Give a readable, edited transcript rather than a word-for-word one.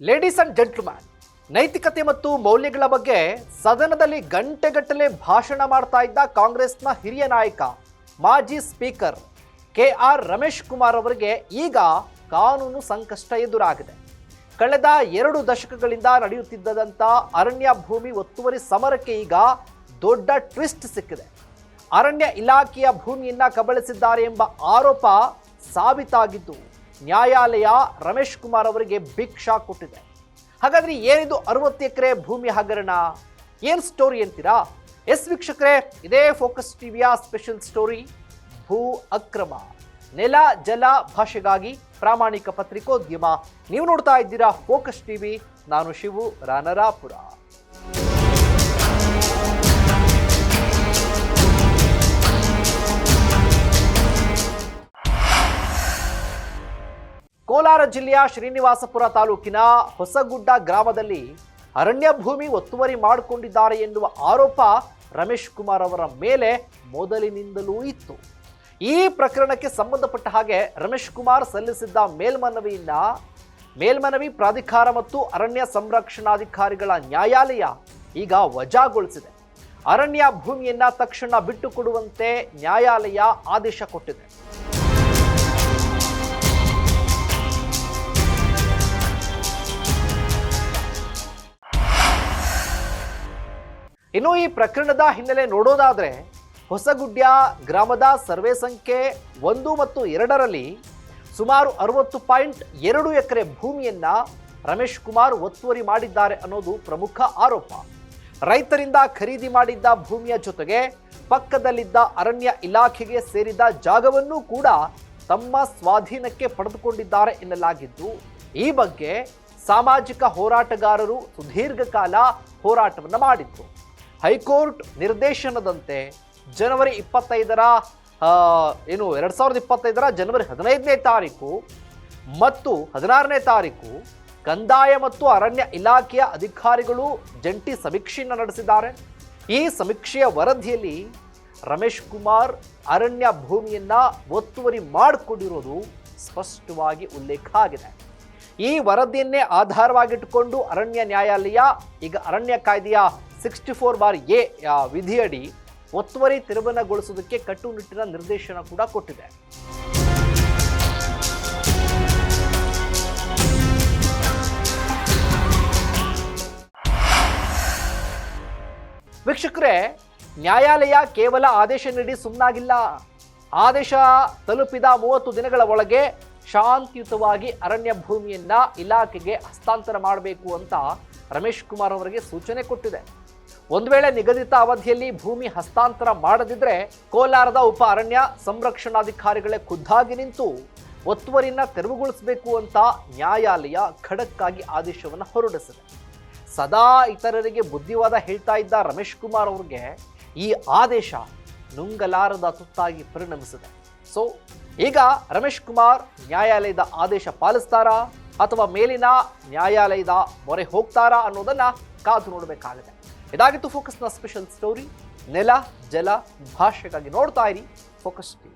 Ladies and gentleman, ನೈತಿಕತೆ ಮತ್ತು ಮೌಲ್ಯಗಳ ಬಗ್ಗೆ ಸದನದಲ್ಲಿ ಗಂಟೆಗಟ್ಟಲೆ ಭಾಷಣ ಮಾಡ್ತಾ ಇದ್ದ ಕಾಂಗ್ರೆಸ್ನ ಹಿರಿಯ ನಾಯಕ ಮಾಜಿ ಸ್ಪೀಕರ್ KR ರಮೇಶ್ ಕುಮಾರ್ ಅವರಿಗೆ ಈಗ ಕಾನೂನು ಸಂಕಷ್ಟ ಎದುರಾಗಿದೆ. ಕಳೆದ 2 ದಶಕಗಳಿಂದ ನಡೆಯುತ್ತಿದ್ದಂಥ ಅರಣ್ಯ ಭೂಮಿ ಒತ್ತುವರಿ ಸಮರಕ್ಕೆ ಈಗ ದೊಡ್ಡ ಟ್ವಿಸ್ಟ್ ಸಿಕ್ಕಿದೆ. ಅರಣ್ಯ ಇಲಾಖೆಯ ಭೂಮಿಯನ್ನ ಕಬಳಿಸಿದ್ದಾರೆ ಎಂಬ ಆರೋಪ ಸಾಬೀತಾಗಿದ್ದು ನ್ಯಾಯಾಲಯ ರಮೇಶ್ ಕುಮಾರ್ ಅವರಿಗೆ ಬಿಗ್ ಶಾಕ್ ಕೊಟ್ಟಿದೆ. ಹಾಗಾದ್ರೆ ಏನಿದು 60 ಎಕರೆ ಭೂಮಿ ಹಗರಣ, ಏನು ಸ್ಟೋರಿ ಅಂತೀರಾ? ಎಸ್ ವೀಕ್ಷಕರೇ, ಇದೇ ಫೋಕಸ್ ಟಿವಿಯ ಸ್ಪೆಷಲ್ ಸ್ಟೋರಿ ಭೂ ಅಕ್ರಮ, ನೆಲ ಜಲ ಭಾಷೆಗಾಗಿ ಪ್ರಾಮಾಣಿಕ ಪತ್ರಿಕೋದ್ಯಮ. ನೀವು ನೋಡ್ತಾ ಇದ್ದೀರಾ ಫೋಕಸ್ ಟಿವಿ. ನಾನು ಶಿವು ರಾನರಾಪುರ. ಕೋಲಾರ ಜಿಲ್ಲೆಯ ಶ್ರೀನಿವಾಸಪುರ ತಾಲೂಕಿನ ಹೊಸಗುಡ್ಡ ಗ್ರಾಮದಲ್ಲಿ ಅರಣ್ಯ ಭೂಮಿ ಒತ್ತುವರಿ ಮಾಡಿಕೊಂಡಿದ್ದಾರೆ ಎನ್ನುವ ಆರೋಪ ರಮೇಶ್ ಕುಮಾರ್ ಅವರ ಮೇಲೆ ಮೊದಲಿನಿಂದಲೂ ಇತ್ತು. ಈ ಪ್ರಕರಣಕ್ಕೆ ಸಂಬಂಧಪಟ್ಟ ಹಾಗೆ ರಮೇಶ್ ಕುಮಾರ್ ಸಲ್ಲಿಸಿದ್ದ ಮೇಲ್ಮನವಿ ಪ್ರಾಧಿಕಾರ ಮತ್ತು ಅರಣ್ಯ ಸಂರಕ್ಷಣಾಧಿಕಾರಿಗಳ ನ್ಯಾಯಾಲಯ ಈಗ ವಜಾಗೊಳಿಸಿದೆ. ಅರಣ್ಯ ಭೂಮಿಯನ್ನ ತಕ್ಷಣ ಬಿಟ್ಟುಕೊಡುವಂತೆ ನ್ಯಾಯಾಲಯ ಆದೇಶ ಕೊಟ್ಟಿದೆ. ಇನ್ನು ಈ ಪ್ರಕರಣದ ಹಿನ್ನೆಲೆ ನೋಡೋದಾದ್ರೆ, ಹೊಸಗುಡ್ಡ ಗ್ರಾಮದ ಸರ್ವೆ ಸಂಖ್ಯೆ 1 ಮತ್ತು 2ರಲ್ಲಿ ಸುಮಾರು 60.2 ಎಕರೆ ಭೂಮಿಯನ್ನ ರಮೇಶ್ ಕುಮಾರ್ ಒತ್ತುವರಿ ಮಾಡಿದ್ದಾರೆ ಅನ್ನೋದು ಪ್ರಮುಖ ಆರೋಪ. ರೈತರಿಂದ ಖರೀದಿ ಮಾಡಿದ್ದ ಭೂಮಿಯ ಜೊತೆಗೆ ಪಕ್ಕದಲ್ಲಿದ್ದ ಅರಣ್ಯ ಇಲಾಖೆಗೆ ಸೇರಿದ ಜಾಗವನ್ನೂ ಕೂಡ ತಮ್ಮ ಸ್ವಾಧೀನಕ್ಕೆ ಪಡೆದುಕೊಂಡಿದ್ದಾರೆ ಎನ್ನಲಾಗಿದ್ದು, ಈ ಬಗ್ಗೆ ಸಾಮಾಜಿಕ ಹೋರಾಟಗಾರರು ಸುದೀರ್ಘ ಕಾಲ ಹೋರಾಟವನ್ನು ಮಾಡಿದ್ರು. ಹೈಕೋರ್ಟ್ ನಿರ್ದೇಶನದಂತೆ ಜನವರಿ 2025 ಜನವರಿ 15ನೇ ತಾರೀಕು ಮತ್ತು 16ನೇ ತಾರೀಕು ಕಂದಾಯ ಮತ್ತು ಅರಣ್ಯ ಇಲಾಖೆಯ ಅಧಿಕಾರಿಗಳು ಜಂಟಿ ಸಮೀಕ್ಷೆಯನ್ನು ನಡೆಸಿದ್ದಾರೆ. ಈ ಸಮೀಕ್ಷೆಯ ವರದಿಯಲ್ಲಿ ರಮೇಶ್ ಕುಮಾರ್ ಅರಣ್ಯ ಭೂಮಿಯನ್ನ ಒತ್ತುವರಿ ಮಾಡಿಕೊಂಡಿರೋದು ಸ್ಪಷ್ಟವಾಗಿ ಉಲ್ಲೇಖ ಆಗಿದೆ. ಈ ವರದಿಯನ್ನೇ ಆಧಾರವಾಗಿಟ್ಟುಕೊಂಡು ಅರಣ್ಯ ನ್ಯಾಯಾಲಯ ಈಗ ಅರಣ್ಯ ಕಾಯ್ದೆಯ 64(a) ವಿಧಿಯಡಿ ಒತ್ತುವರಿ ತೆರವುಗೊಳಿಸುವುದಕ್ಕೆ ಕಟ್ಟುನಿಟ್ಟಿನ ನಿರ್ದೇಶನ ಕೂಡ ಕೊಟ್ಟಿದೆ. ವೀಕ್ಷಕರೇ, ನ್ಯಾಯಾಲಯ ಕೇವಲ ಆದೇಶ ನೀಡಿ ಸುಮ್ಮನಾಗಿಲ್ಲ. ಆದೇಶ ತಲುಪಿದ 30 ದಿನಗಳ ಒಳಗೆ ಶಾಂತಿಯುತವಾಗಿ ಅರಣ್ಯ ಭೂಮಿಯನ್ನ ಇಲಾಖೆಗೆ ಹಸ್ತಾಂತರ ಮಾಡಬೇಕು ಅಂತ ರಮೇಶ್ ಕುಮಾರ್ ಅವರಿಗೆ ಸೂಚನೆ ಕೊಟ್ಟಿದೆ. ಒಂದು ವೇಳೆ ನಿಗದಿತ ಅವಧಿಯಲ್ಲಿ ಭೂಮಿ ಹಸ್ತಾಂತರ ಮಾಡದಿದ್ರೆ ಕೋಲಾರದ ಉಪ ಅರಣ್ಯ ಸಂರಕ್ಷಣಾಧಿಕಾರಿಗಳೇ ಖುದ್ದಾಗಿ ನಿಂತು ಒತ್ತುವರಿಯನ್ನ ತೆರವುಗೊಳಿಸಬೇಕು ಅಂತ ನ್ಯಾಯಾಲಯ ಖಡಕ್ಕಾಗಿ ಆದೇಶವನ್ನು ಹೊರಡಿಸಿದೆ. ಸದಾ ಇತರರಿಗೆ ಬುದ್ಧಿವಾದ ಹೇಳ್ತಾ ಇದ್ದ ರಮೇಶ್ ಕುಮಾರ್ ಅವರಿಗೆ ಈ ಆದೇಶ ನುಂಗಲಾರದ ತುತ್ತಾಗಿ ಪರಿಣಮಿಸಿದೆ. ಸೊ ಈಗ ರಮೇಶ್ ಕುಮಾರ್ ನ್ಯಾಯಾಲಯದ ಆದೇಶ ಪಾಲಿಸ್ತಾರಾ ಅಥವಾ ಮೇಲಿನ ನ್ಯಾಯಾಲಯದ ಮೊರೆ ಹೋಗ್ತಾರಾ ಅನ್ನೋದನ್ನ ಕಾದು ನೋಡಬೇಕಾಗಿದೆ. ಇದಾಗಿತ್ತು ಫೋಕಸ್ನ ಸ್ಪೆಷಲ್ ಸ್ಟೋರಿ. ನೆಲ ಜಲ ಭಾಷೆಗಾಗಿ ನೋಡ್ತಾ ಇರಿ ಫೋಕಸ್ ಟಿವಿ.